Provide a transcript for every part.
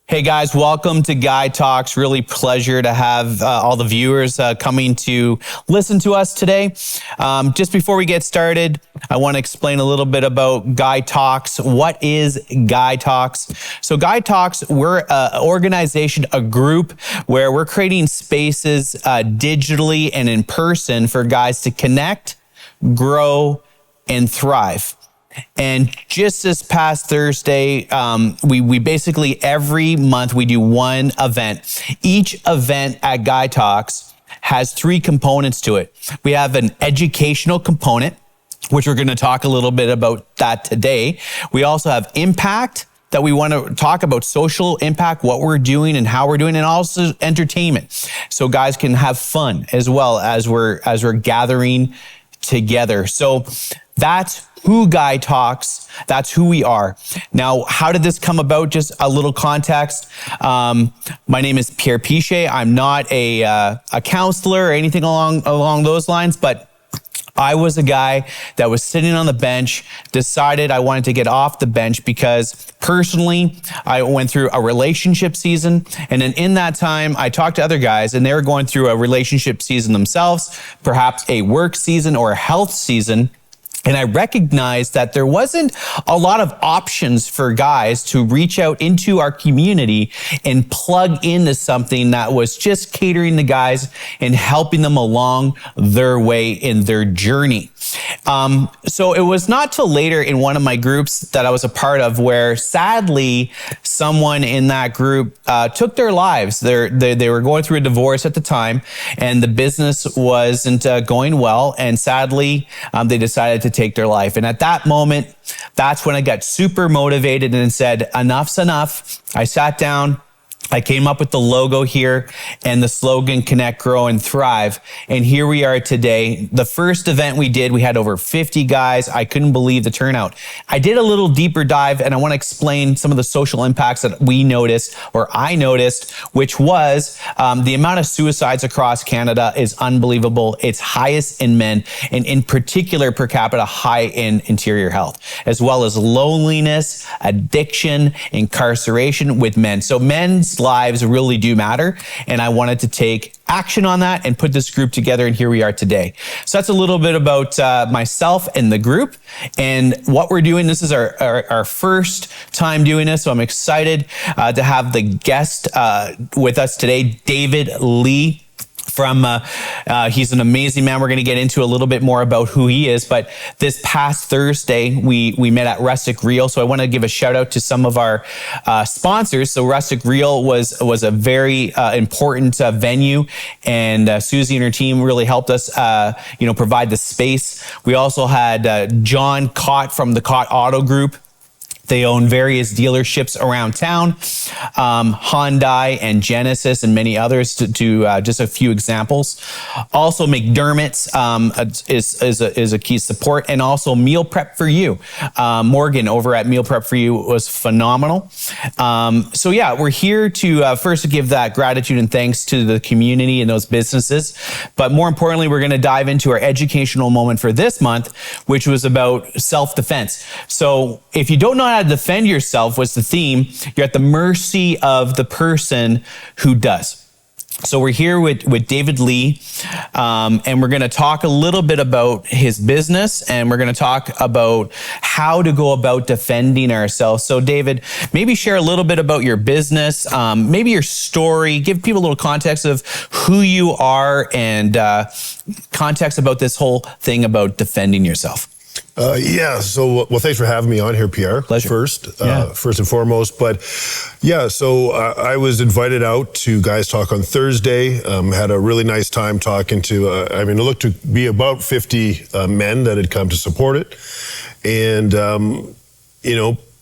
Hey guys, welcome to Guy Talks. Really pleasure to have all the viewers coming to listen to us today. Just before we get started, I want to explain a little bit about Guy Talks. What is Guy Talks? So Guy Talks, we're an organization, a group where we're creating spaces digitally and in person for guys to connect, grow, and thrive. And just this past Thursday, we basically every month we do one event. Each event at Guy Talks has three components to it. We have an educational component, which we're going to talk a little bit about that today. We also have impact, that we want to talk about social impact, what we're doing and how we're doing, and also entertainment. So guys can have fun as well as we're gathering together. So that's who Guy Talks. That's who we are. Now, how did this come about? Just a little context. My name is Pierre Pichet. I'm not a counselor or anything along those lines, but I was a guy that was sitting on the bench, decided I wanted to get off the bench because personally, I went through a relationship season. And then in that time, I talked to other guys and they were going through a relationship season themselves, perhaps a work season or a health season. And I recognized that there wasn't a lot of options for guys to reach out into our community and plug into something that was just catering to guys and helping them along their way in their journey. So it was not till later in one of my groups that I was a part of where sadly someone in that group took their lives. They were going through a divorce at the time and the business wasn't going well. And sadly, they decided to take their life. And at that moment, that's when I got super motivated and said, enough's enough. I sat down. I came up with the logo here and the slogan, Connect, Grow, and Thrive. And here we are today. The first event we did, we had over 50 guys. I couldn't believe the turnout. I did a little deeper dive and I want to explain some of the social impacts that we noticed, or I noticed, which was the amount of suicides across Canada is unbelievable. It's highest in men, and in particular per capita, high in interior health, as well as loneliness, addiction, incarceration with men. So men's lives really do matter. And I wanted to take action on that and put this group together. And here we are today. So that's a little bit about myself and the group and what we're doing. This is our first time doing this. So I'm excited to have the guest with us today, David Lee. He's an amazing man. We're going to get into a little bit more about who he is. But this past Thursday, we met at Rustic Reel. So I want to give a shout out to some of our sponsors. So Rustic Reel was a very important venue, and Susie and her team really helped us, provide the space. We also had John Cott from the Cott Auto Group. They own various dealerships around town, Hyundai and Genesis and many others to just a few examples. Also McDermott's is a key support, and also Meal Prep for You. Morgan over at Meal Prep for You was phenomenal. So yeah, we're here to first give that gratitude and thanks to the community and those businesses. But more importantly, we're going to dive into our educational moment for this month, which was about self-defense. So if you don't know how to defend yourself was the theme, you're at the mercy of the person who does. So we're here with David Lee, and we're going to talk a little bit about his business, and we're going to talk about how to go about defending ourselves. So David, maybe share a little bit about your business, maybe your story, give people a little context of who you are and context about this whole thing about defending yourself. So thanks for having me on here, Pierre. Pleasure. First and foremost. But so I was invited out to Guys Talk on Thursday. Had a really nice time talking to, it looked to be about 50 men that had come to support it. And,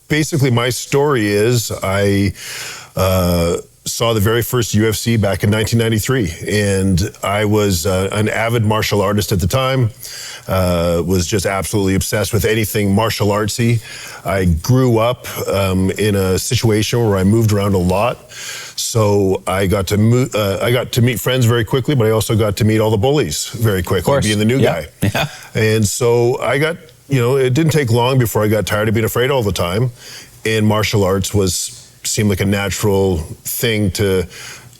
basically my story is I saw the very first UFC back in 1993. And I was an avid martial artist at the time. Was just absolutely obsessed with anything martial artsy. I grew up in a situation where I moved around a lot. So I got to meet friends very quickly, but I also got to meet all the bullies very quickly, being the new guy. Yeah. And so I got, it didn't take long before I got tired of being afraid all the time. And martial arts was seemed like a natural thing to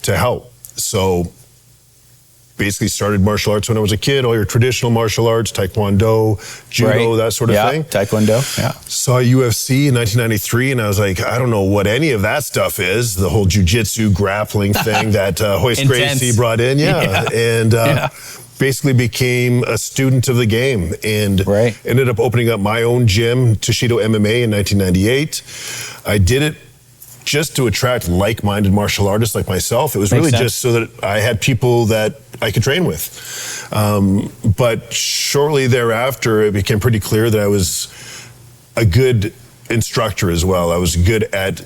help. So basically started martial arts when I was a kid, all your traditional martial arts, taekwondo, judo, that sort of thing. Taekwondo, yeah. Saw UFC in 1993, and I was like, I don't know what any of that stuff is. The whole jiu-jitsu grappling thing that Hoist Gracie brought in, and basically became a student of the game, and ended up opening up my own gym, Toshido MMA, in 1998. I did it just to attract like-minded martial artists like myself. It was really just so that I had people that I could train with. But shortly thereafter, it became pretty clear that I was a good instructor as well. I was good at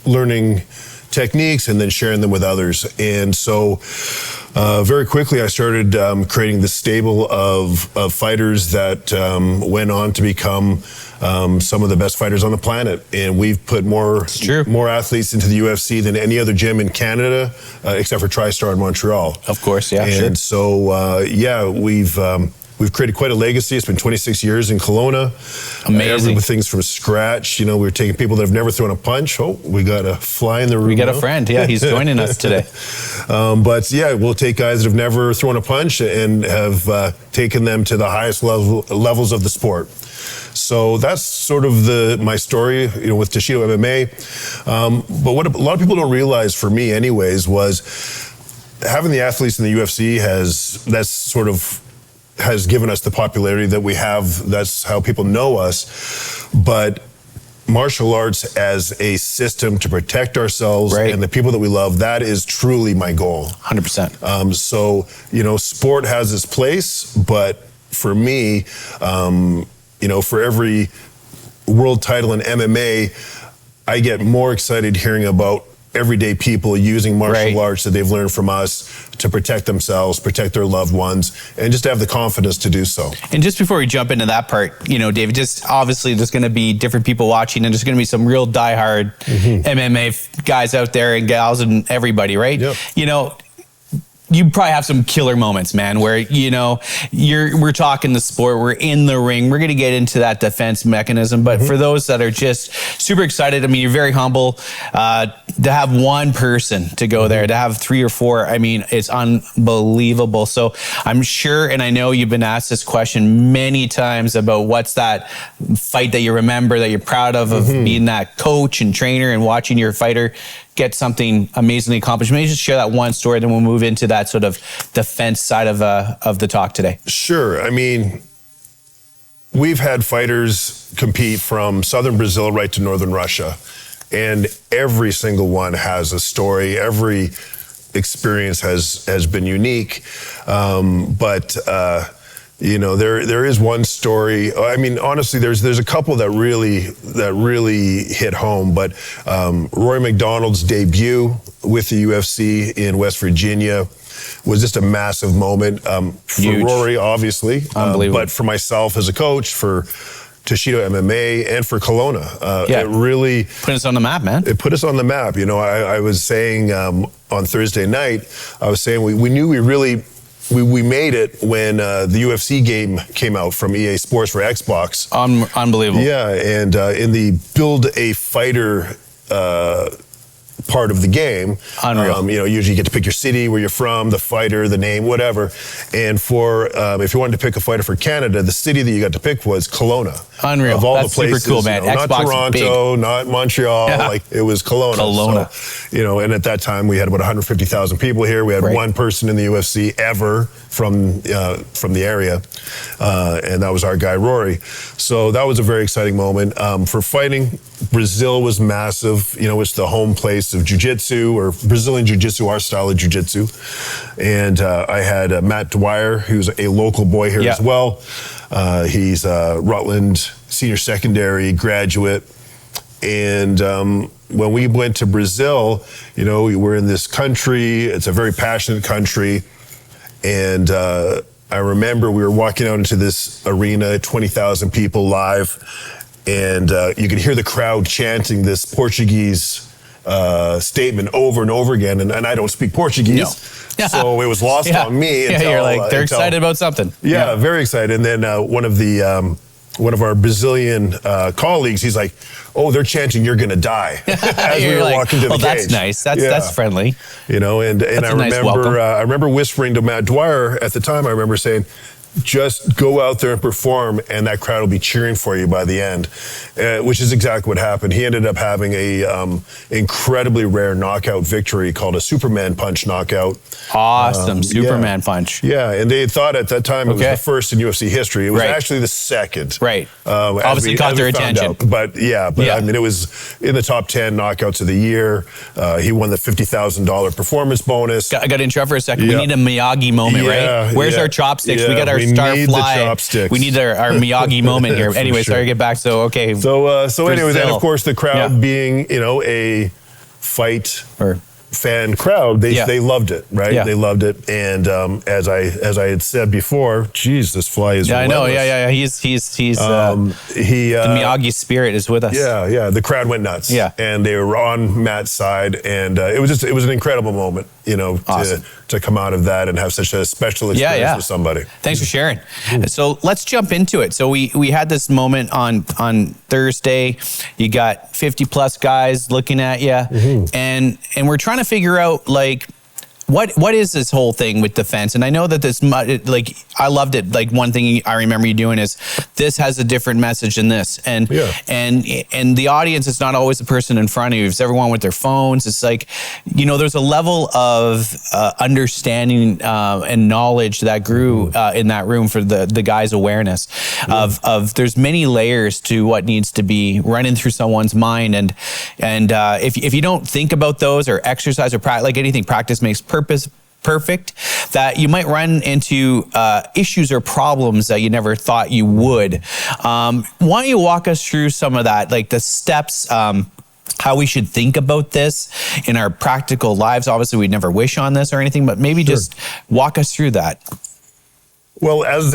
learning techniques and then sharing them with others. And so very quickly I started creating this stable of fighters that went on to become some of the best fighters on the planet. And we've put more athletes into the UFC than any other gym in Canada, except for TriStar in Montreal. Of course, yeah. And so, we've created quite a legacy. It's been 26 years in Kelowna. Amazing. With things from scratch. You know, we're taking people that have never thrown a punch. Oh, we got a fly in the room. We got a friend. Yeah, he's joining us today. But yeah, we'll take guys that have never thrown a punch and have taken them to the highest levels of the sport. So that's sort of my story, you know, with Toshido MMA. But what a lot of people don't realize, for me anyways, was having the athletes in the UFC has given us the popularity that we have. That's how people know us. But martial arts as a system to protect ourselves and the people that we love, that is truly my goal. 100%. So, you know, sport has its place, but for me, you know, for every world title in MMA, I get more excited hearing about everyday people using martial arts that they've learned from us to protect themselves, protect their loved ones, and just to have the confidence to do so. And just before we jump into that part, you know, David, just obviously there's going to be different people watching, and there's going to be some real diehard MMA guys out there and gals and everybody, right? Yep. You know, you probably have some killer moments, man, where, you know, we're talking the sport, we're in the ring, we're going to get into that defense mechanism. But for those that are just super excited, I mean, you're very humble, to have one person to go there, to have 3 or 4, I mean, it's unbelievable. So I'm sure, and I know you've been asked this question many times about what's that fight that you remember, that you're proud of being that coach and trainer and watching your fighter get something amazingly accomplished. Maybe just share that one story, then we'll move into that sort of defense side of the talk today. Sure. I mean, we've had fighters compete from southern Brazil right to northern Russia, and every single one has a story. Every experience has been unique, but you know, there is one story. I mean, honestly, there's a couple that really hit home. But Rory McDonald's debut with the UFC in West Virginia was just a massive moment for Rory, obviously, but for myself as a coach, for Toshido MMA, and for Kelowna. It really put us on the map, man. It put us on the map. You know, I was saying on Thursday night, I was saying we knew we made it when the UFC game came out from EA Sports for Xbox. Unbelievable. Yeah, and in the build a fighter part of the game. Unreal. You know, usually you get to pick your city, where you're from, the fighter, the name, whatever. And for if you wanted to pick a fighter for Canada, the city that you got to pick was Kelowna. Unreal. Of all That's the places, super cool, man. You know, not Toronto, not Montreal, like it was Kelowna. So, you know, and at that time we had about 150,000 people here. We had one person in the UFC ever from the area, and that was our guy Rory. So that was a very exciting moment. For fighting, Brazil was massive. You know, it's the home place of jiu-jitsu, or Brazilian jiu-jitsu, our style of jiu-jitsu. And I had Matt Dwyer, who's a local boy here as well. He's a Rutland senior secondary graduate. And when we went to Brazil, you know, we were in this country. It's a very passionate country. And I remember we were walking out into this arena, 20,000 people live, and you could hear the crowd chanting this Portuguese statement over and over again. And I don't speak Portuguese, so it was lost on me. You're like, they're excited about something. Yeah, very excited. And then one of the one of our Brazilian colleagues, he's like, "Oh, they're chanting, you're going to die," as we were like, walking to the cage. That's nice. That's friendly. You know, and I remember whispering to Matt Dwyer at the time. I remember saying, just go out there and perform, and that crowd will be cheering for you by the end, which is exactly what happened. He ended up having a incredibly rare knockout victory called a Superman punch knockout. Awesome, Superman punch. Yeah, and they thought at that time it was the first in UFC history. It was actually the second. Right. Obviously caught their attention. But I mean, it was in the top 10 knockouts of the year. He won the $50,000 performance bonus. I got to interrupt for a second. We need a Miyagi moment, right? Where's our chopsticks? We got our star fly. We need our Miyagi moment here. Anyway, sure. sorry to get back. So, okay. So anyways, and of course the crowd being, a fight fan crowd, they loved it, right? Yeah. They loved it. And as I had said before, geez, this fly is relentless. I know. Yeah. He's the Miyagi spirit is with us. Yeah. The crowd went nuts. Yeah. And they were on Matt's side, and it was an incredible moment, awesome. to come out of that and have such a special experience with somebody. Thanks for sharing. So let's jump into it. So we had this moment on Thursday. You got 50 plus guys looking at you, and we're trying to figure out like what is this whole thing with defense. And I know that this, like, I loved it. Like, one thing I remember you doing is this has a different message than this, and the audience is not always the person in front of you. It's everyone with their phones. It's like, there's a level of understanding and knowledge that grew in that room for the guys' awareness of there's many layers to what needs to be running through someone's mind, and if you don't think about those or exercise or like anything, practice makes perfect, that you might run into issues or problems that you never thought you would. Why don't you walk us through some of that, like the steps, how we should think about this in our practical lives? Obviously, we'd never wish on this or anything, but maybe just walk us through that. Well, as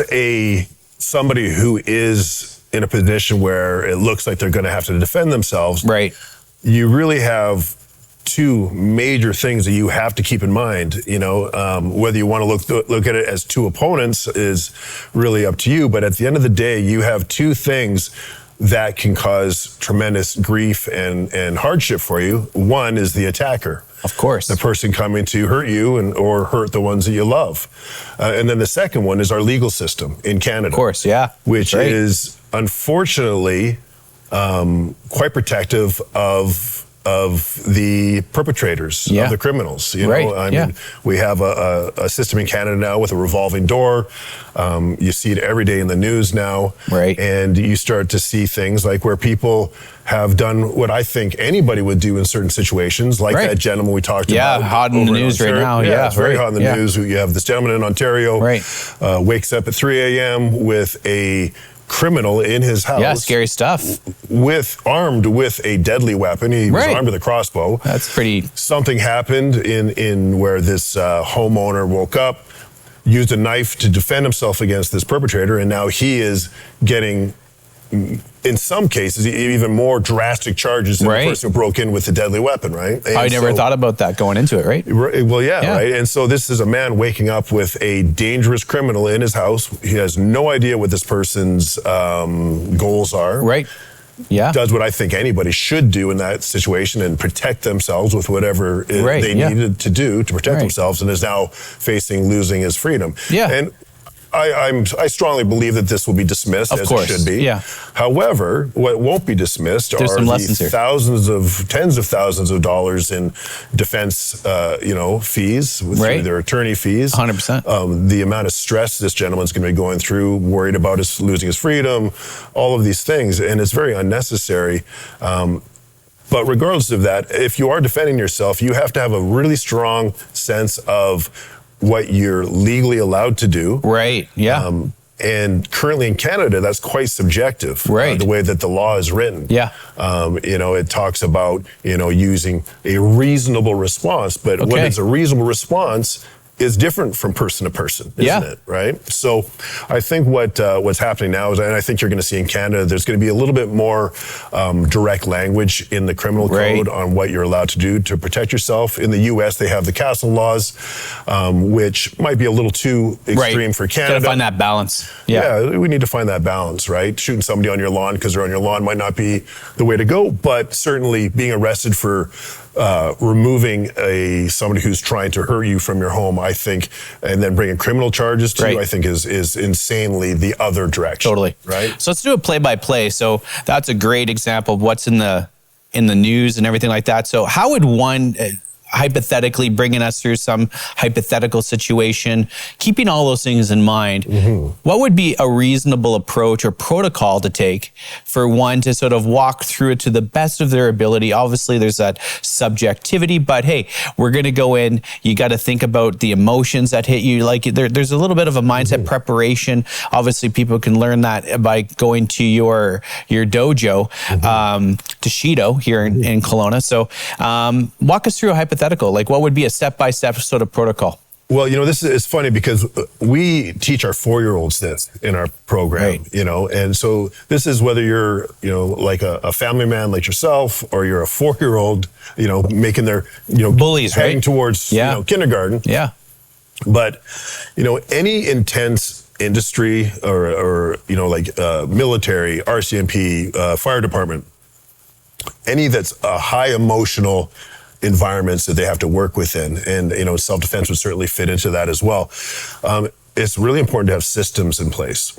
somebody who is in a position where it looks like they're going to have to defend themselves, right? You really have two major things that you have to keep in mind. Whether you want to look at it as two opponents is really up to you. But at the end of the day, you have two things that can cause tremendous grief and hardship for you. One is the attacker. Of course. The person coming to hurt you or hurt the ones that you love. And then the second one is our legal system in Canada. Of course, yeah. Which is unfortunately quite protective of the perpetrators, of the criminals. I mean, we have a system in Canada now with a revolving door. You see it every day in the news now. Right. And you start to see things like where people have done what I think anybody would do in certain situations, like that gentleman we talked about. Yeah, hot in the news right now. Yeah, it's very hot in the news. You have this gentleman in Ontario, wakes up at 3 a.m. with a criminal in his house. Yeah, scary stuff. Armed with a deadly weapon. He was armed with a crossbow. That's pretty. Something happened in where this homeowner woke up, used a knife to defend himself against this perpetrator, and now he is getting, in some cases, even more drastic charges than the person who broke in with a deadly weapon, right? And I never thought about that going into it, right? Well, right? And so this is a man waking up with a dangerous criminal in his house. He has no idea what this person's goals are. Right. Yeah. Does what I think anybody should do in that situation and protect themselves with whatever they needed to do to protect themselves, and is now facing losing his freedom. Yeah. And I strongly believe that this will be dismissed, as it should be. Yeah. However, what won't be dismissed are the tens of thousands of dollars in defense, fees, through their attorney fees. 100%. The amount of stress this gentleman's going to be going through, worried about losing his freedom, all of these things, and it's very unnecessary. But regardless of that, if you are defending yourself, you have to have a really strong sense of what you're legally allowed to do. Right, yeah. And currently in Canada, that's quite subjective. Right. The way that the law is written. Yeah. It talks about, using a reasonable response, but what is a reasonable response is different from person to person, isn't it? Right. So I think what's happening now is, and I think you're going to see in Canada, there's going to be a little bit more direct language in the criminal code on what you're allowed to do to protect yourself. In the U.S., they have the castle laws, which might be a little too extreme for Canada. Got to find that balance. Yeah, we need to find that balance, right? Shooting somebody on your lawn because they're on your lawn might not be the way to go, but certainly being arrested for removing somebody who's trying to hurt you from your home, I think, and then bringing criminal charges to you, I think is insanely the other direction. Totally. Right. So let's do a play-by-play. So that's a great example of what's in the news and everything like that. So how would one, hypothetically bringing us through some hypothetical situation, keeping all those things in mind, what would be a reasonable approach or protocol to take for one to sort of walk through it to the best of their ability? Obviously, there's that subjectivity, but hey, we're going to go in. You got to think about the emotions that hit you. Like there's a little bit of a mindset preparation. Obviously, people can learn that by going to your dojo, to Shido here in Kelowna. So walk us through a hypothetical. Like what would be a step-by-step sort of protocol? Well, this is funny because we teach our 4-year-olds this in our program, and so this is whether you're, like a family man like yourself, or you're a 4-year-old, making their, bullies, heading towards, kindergarten. Yeah. But, any intense industry or like military, RCMP, fire department, any that's a high emotional environments that they have to work within, and self-defense would certainly fit into that as well. It's really important to have systems in place.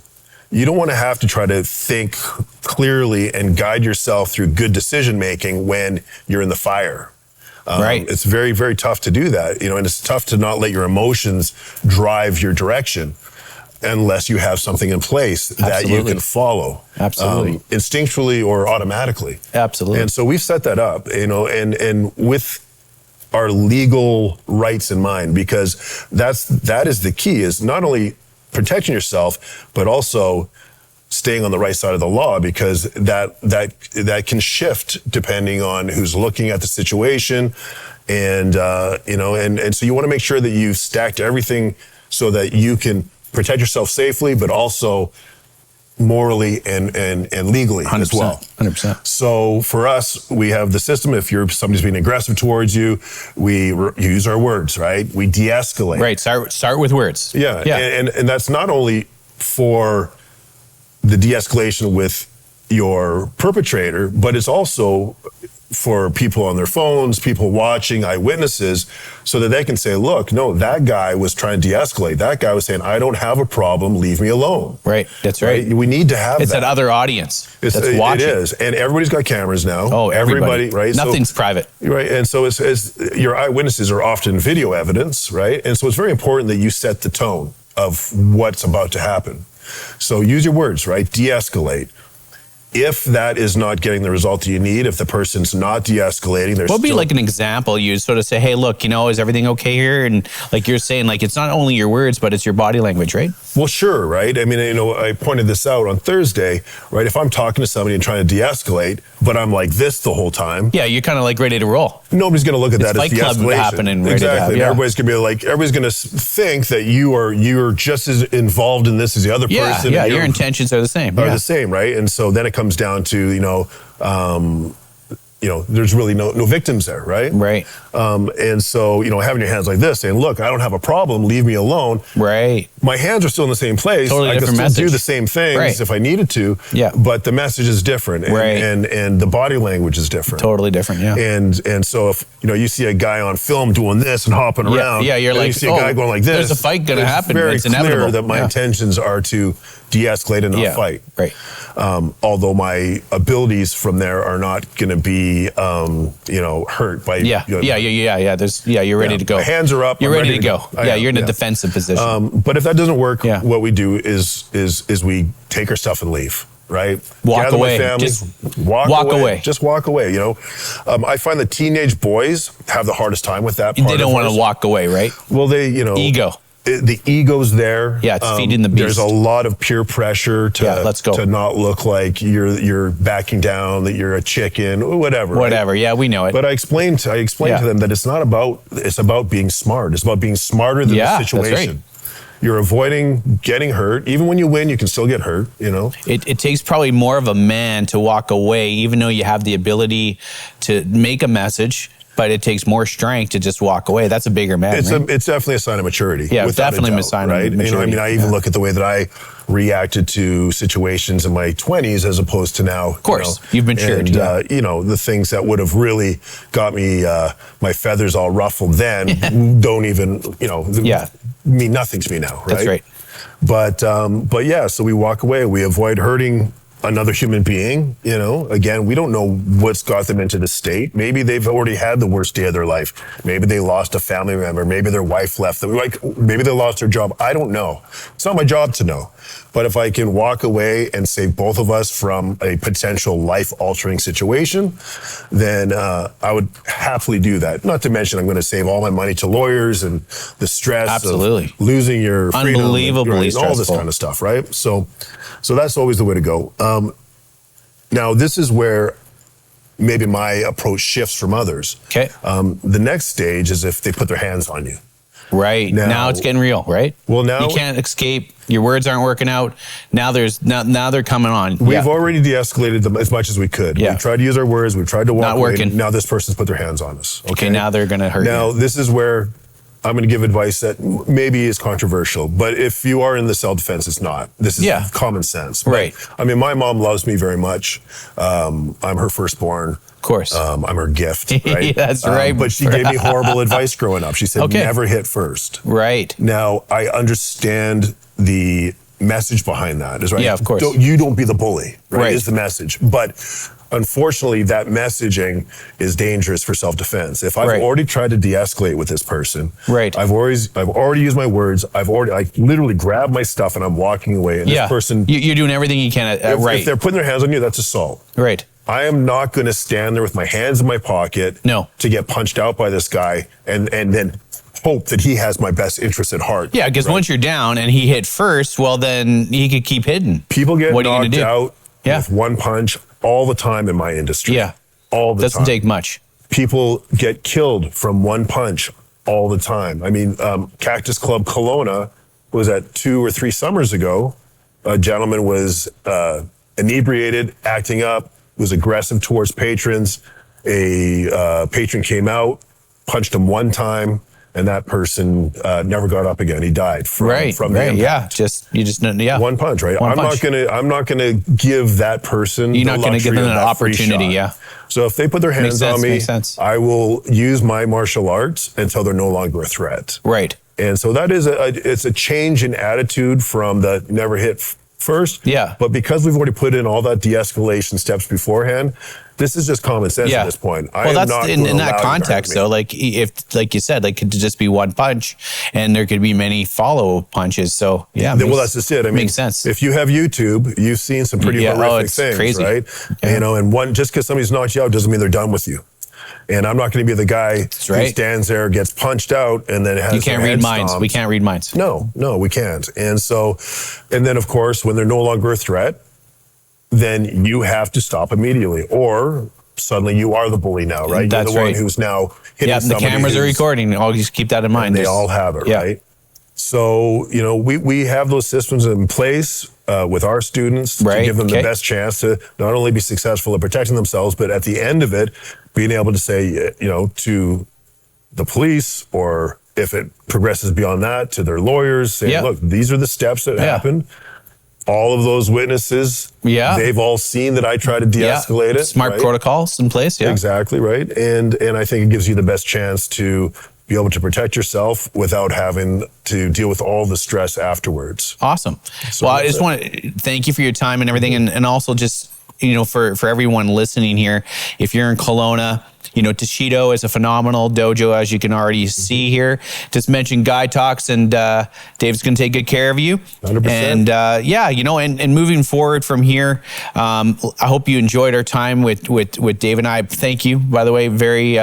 You don't want to have to try to think clearly and guide yourself through good decision making when you're in the fire. It's very, very tough to do that, and it's tough to not let your emotions drive your direction unless you have something in place that you can follow. Absolutely. Instinctually or automatically. Absolutely. And so we've set that up, and with our legal rights in mind, because that is the key, is not only protecting yourself, but also staying on the right side of the law, because that can shift depending on who's looking at the situation. And, and so you want to make sure that you've stacked everything so that you can protect yourself safely, but also morally and legally as well. 100%. So for us, we have the system. If somebody's being aggressive towards you, we use our words, right? We de-escalate. Right. Start with words. Yeah. And that's not only for the de-escalation with your perpetrator, but it's also for people on their phones, people watching, eyewitnesses, so that they can say, look, no, that guy was trying to de-escalate. That guy was saying, I don't have a problem, leave me alone. Right, that's right. We need to have it's that other audience that's watching. It is, and everybody's got cameras now. Oh, everybody, right? Nothing's private. Right, and so it's your eyewitnesses are often video evidence, right? And so it's very important that you set the tone of what's about to happen. So use your words, right? De-escalate. If that is not getting the result that you need, if the person's not de-escalating, what would be like an example? You sort of say, hey, look, is everything okay here? And like you're saying, like it's not only your words, but it's your body language, right? Well, sure, right? I mean, I pointed this out on Thursday, right? If I'm talking to somebody and trying to de-escalate, but I'm like this the whole time. Yeah, you're kind of like ready to roll. Nobody's going to look at that as de-escalation. Fight Club happening. Exactly. Everybody's going to be like, everybody's going to think that you're just as involved in this as the other person. Yeah, your intentions are the same. The same, right? And so then it comes down to, there's really no victims there, right? Right. And so, having your hands like this, saying, look, I don't have a problem, leave me alone. Right. My hands are still in the same place. Totally I can different still message. do the same things if I needed to. Yeah. But the message is different. And, and the body language is different. Totally different, yeah. And so if, you see a guy on film doing this and hopping around. Yeah, you're like, you see a guy going like this. There's a fight going to happen. It's very inevitable. clear that my intentions are to de-escalate and not fight. Right. Although my abilities from there are not going to be, hurt by. Yeah. You're ready to go. My hands are up. You're ready to go. You're in a defensive position. But if that doesn't work, what we do is we take our stuff and leave. Right? Walk Gather away. With family, Just walk away. Just walk away. I find the teenage boys have the hardest time with that part. They don't want to walk away, right? Well, they, Ego. the ego's there. Yeah, it's feeding the beast. There's a lot of peer pressure to not look like you're backing down, that you're a chicken, whatever. Whatever. Right? Yeah, we know it. But I explained to them that it's about being smart. It's about being smarter than the situation. That's right. You're avoiding getting hurt. Even when you win, you can still get hurt, It takes probably more of a man to walk away, even though you have the ability to make a message, but it takes more strength to just walk away. That's a bigger man. It's definitely a sign of maturity. Yeah, definitely a sign of maturity. I even look at the way that I reacted to situations in my 20s as opposed to now. Of course, you've matured. And, the things that would have really got me, my feathers all ruffled then don't even, mean nothing to me now, right? That's right. But yeah, so we walk away. We avoid hurting another human being. Again, we don't know what's got them into the state. Maybe they've already had the worst day of their life. Maybe they lost a family member. Maybe their wife left them. Maybe they lost their job. I don't know. It's not my job to know. But if I can walk away and save both of us from a potential life-altering situation, then I would happily do that. Not to mention, I'm going to save all my money to lawyers and the stress of losing your freedom, unbelievably and all this kind of stuff, right? So that's always the way to go. Now, this is where maybe my approach shifts from others. Okay. The next stage is if they put their hands on you. Right. Now it's getting real, right? Well, now you can't escape. Your words aren't working out. Now they're coming on. We've already de-escalated them as much as we could. Yeah. We've tried to use our words. We've tried to walk Not away. working. Now this person's put their hands on us. Okay, now they're going to hurt you. Now, this is where I'm going to give advice that maybe is controversial, but if you are in the self-defense, it's not. This is common sense. But, right. I mean, my mom loves me very much. I'm her firstborn. Of course. I'm her gift, right? That's right. But she gave me horrible advice growing up. She said, never hit first. Right. Now, I understand the message behind that. Is right. Yeah, of course. You don't be the bully, right? Is the message. But unfortunately, that messaging is dangerous for self-defense. If I've already tried to de-escalate with this person, I've already used my words. I literally grabbed my stuff and I'm walking away. And this person, you're doing everything you can. If they're putting their hands on you, that's assault. Right. I am not going to stand there with my hands in my pocket to get punched out by this guy and then hope that he has my best interest at heart. Yeah, because once you're down and he hit first, well, then he could keep hitting. People get knocked out with one punch all the time in my industry. Yeah. All the time. Doesn't take much. People get killed from one punch all the time. I mean, Cactus Club Kelowna was at 2 or 3 summers ago. A gentleman was inebriated, acting up, was aggressive towards patrons. A patron came out, punched him one time, and that person never got up again. He died from the impact. Yeah, one punch, right? I'm not gonna give that person. You're not gonna give them an opportunity. Yeah. So if they put their hands on me, I will use my martial arts until they're no longer a threat. Right. And so that is it's a change in attitude from the never hit first. Yeah. But because we've already put in all that de-escalation steps beforehand, this is just common sense at this point. Well, that's in that context, though. Like if, like you said, like could just be one punch, and there could be many follow punches. So well, that's just it. I mean, makes sense. If you have YouTube, you've seen some pretty horrific things, crazy. Right? Yeah. And just because somebody's knocked you out doesn't mean they're done with you. And I'm not going to be the guy who stands there, gets punched out, and then has you can't read minds. We can't read minds. No, we can't. And then of course, when they're no longer a threat, then you have to stop immediately, or suddenly you are the bully now, right? That's You're the one who's now hitting somebody. The cameras are recording. Always keep that in mind. They all have it, right? So, we have those systems in place with our students to give them the best chance to not only be successful at protecting themselves, but at the end of it, being able to say, to the police, or if it progresses beyond that, to their lawyers, saying, look, these are the steps that happened. All of those witnesses, they've all seen that I try to de-escalate it. Smart protocols in place, Exactly, right. And I think it gives you the best chance to be able to protect yourself without having to deal with all the stress afterwards. Awesome. So I just want to thank you for your time and everything, and also just, for everyone listening here, if you're in Kelowna, Toshido is a phenomenal dojo, as you can already see here. Just mention Guy Talks, and Dave's going to take good care of you. 100%. And and moving forward from here, I hope you enjoyed our time with Dave and I. Thank you, by the way. Very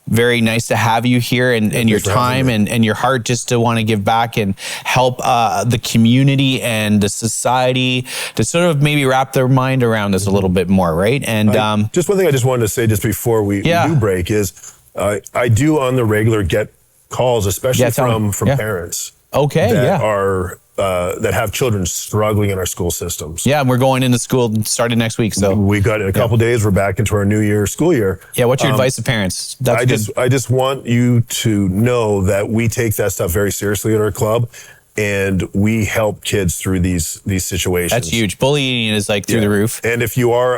very nice to have you here, and your time and your heart just to want to give back and help the community and the society to sort of maybe wrap their mind around this a little bit more, right? And just one thing I just wanted to say just before we do break is I do on the regular get calls, especially from parents that are that have children struggling in our school systems. Yeah, and we're going into school starting next week. So we got in a couple days. We're back into our school year. Yeah, what's your advice to parents? I just want you to know that we take that stuff very seriously at our club, and we help kids through these situations. That's huge. Bullying is like through the roof. And if you're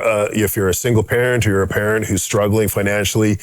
a single parent or you're a parent who's struggling financially,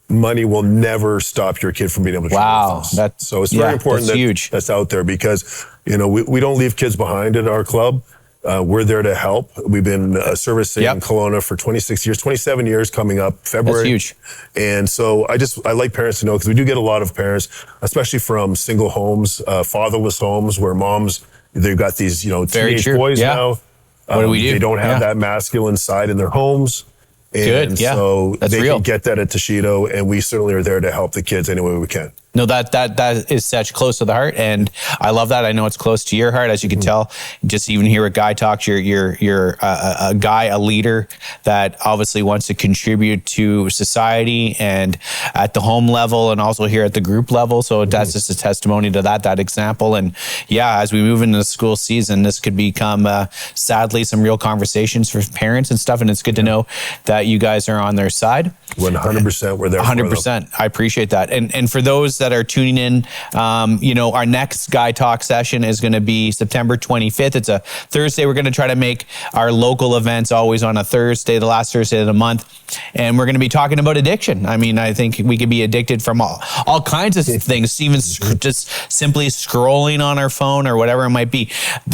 money will never stop your kid from being able to. Wow, so it's very important that's out there, because we don't leave kids behind at our club. We're there to help. We've been servicing Kelowna for 26 years, 27 years coming up February. That's huge. And so I like parents to know, because we do get a lot of parents, especially from single homes, fatherless homes, where moms, they've got these teenage boys now. What do we do? They don't have that masculine side in their homes. And so they can get that at Toshido, and we certainly are there to help the kids any way we can. No, that is such close to the heart, and I love that. I know it's close to your heart, as you can tell. Just even here at Guy Talks, you're a guy, a leader that obviously wants to contribute to society and at the home level, and also here at the group level. So that's just a testimony to that example. And as we move into the school season, this could become sadly some real conversations for parents and stuff. And it's good to know that you guys are on their side. 100%, we're there. 100%. I appreciate that. And for those that are tuning in, our next Guy Talk session is going to be September 25th. It's a Thursday. We're going to try to make our local events always on a Thursday, the last Thursday of the month. And we're going to be talking about addiction. I mean, I think we could be addicted from all kinds of things, even just simply scrolling on our phone or whatever it might be,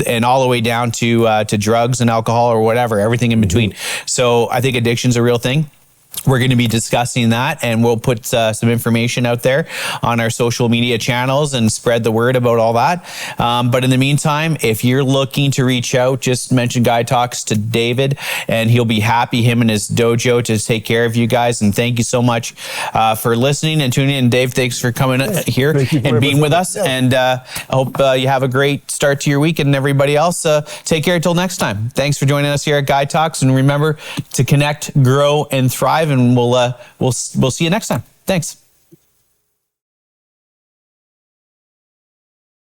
and all the way down to drugs and alcohol or whatever, everything in between. So I think addiction's a real thing. We're going to be discussing that, and we'll put some information out there on our social media channels and spread the word about all that. But in the meantime, if you're looking to reach out, just mention Guy Talks to David, and he'll be happy, him and his dojo, to take care of you guys. And thank you so much for listening and tuning in. Dave, thanks for coming here and being with us. And I hope you have a great start to your week. And everybody else, take care until next time. Thanks for joining us here at Guy Talks. And remember to connect, grow, and thrive. And we'll see you next time. Thanks.